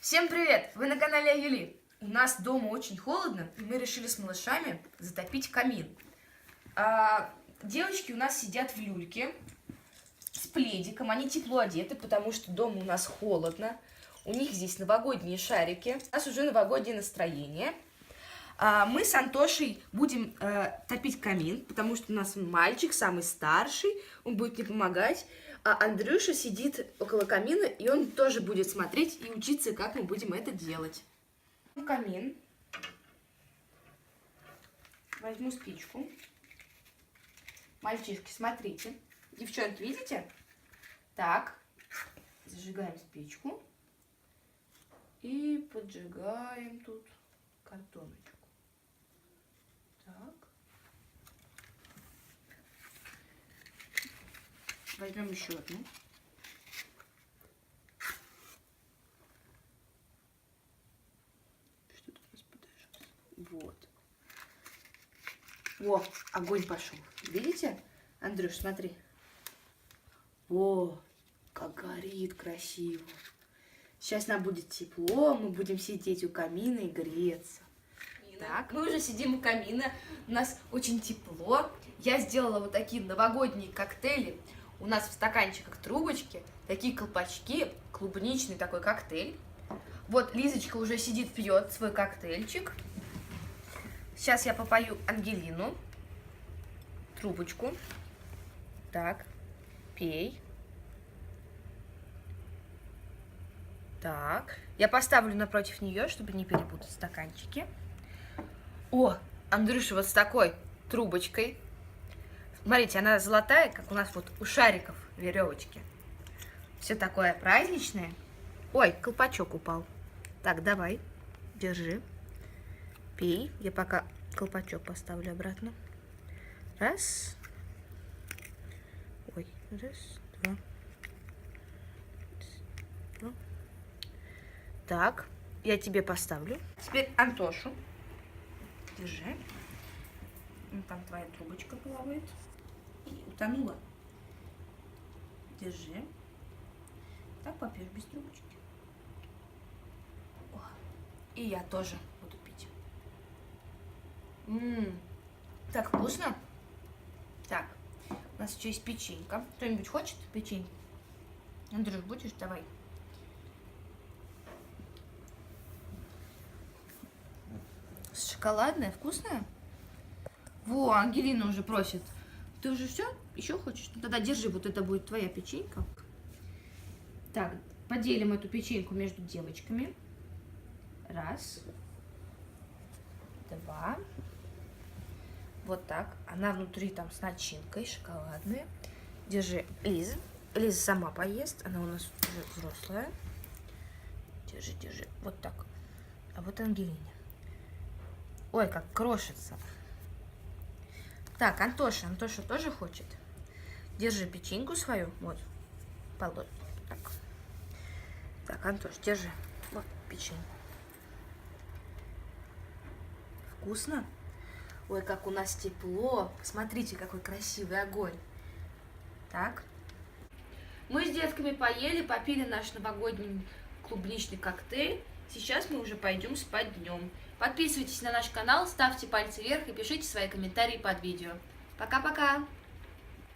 Всем привет! Вы на канале Юли. У нас дома очень холодно, и мы решили с малышами затопить камин. Девочки у нас сидят в люльке с пледиком, они тепло одеты, потому что дома у нас холодно. У них здесь новогодние шарики, у нас уже новогоднее настроение. Мы с Антошей будем топить камин, потому что у нас мальчик, самый старший, он будет мне помогать. А Андрюша сидит около камина, и он тоже будет смотреть и учиться, как мы будем это делать. Камин. Возьму спичку. Мальчишки, смотрите. Девчонки, видите? Так. Зажигаем спичку. И поджигаем тут картоночку. Так. Возьмем еще одну. Что-то у нас подожжется. Вот. О, огонь пошел. Видите? Андрюш, смотри. О, как горит красиво. Сейчас нам будет тепло, мы будем сидеть у камина и греться. Так, мы уже сидим у камина, у нас очень тепло. Я сделала вот такие новогодние коктейли. У нас в стаканчиках трубочки, такие колпачки, клубничный такой коктейль. Вот Лизочка уже сидит, пьет свой коктейльчик. Сейчас я попою Ангелину. Трубочку. Так, пей. Так, я поставлю напротив нее, чтобы не перепутать стаканчики. О, Андрюша вот с такой трубочкой. Смотрите, она золотая, как у нас вот у шариков веревочки. Все такое праздничное. Ой, колпачок упал. Так, давай, держи. Пей. Я пока колпачок поставлю обратно. Раз. Ой, раз, два. Два. Так, я тебе поставлю. Теперь Антошу. Держи. Там твоя трубочка плавает. И утонула. Держи. Так попьешь без трубочки. О. И я тоже буду пить. Так вкусно. Так, у нас еще есть печенька. Кто-нибудь хочет печенье? Андрюш, будешь? Давай. Шоколадная, вкусная? Во, Ангелина уже просит. Ты уже все? Еще хочешь? Ну, тогда держи, вот это будет твоя печенька. Так, поделим эту печеньку между девочками. Раз. Два. Вот так. Она внутри там с начинкой шоколадная. Держи, Лиза. Лиза сама поест. Она у нас уже взрослая. Держи, держи. Вот так. А вот Ангелине. Ой, как крошится. Так, Антоша тоже хочет. Держи печеньку свою. Вот. Положи. Так. Так, Антош, держи. Вот печеньку. Вкусно? Ой, как у нас тепло. Посмотрите, какой красивый огонь. Так. Мы с детками поели, попили наш новогодний клубничный коктейль. Сейчас мы уже пойдем спать днем. Подписывайтесь на наш канал, ставьте пальцы вверх и пишите свои комментарии под видео. Пока-пока!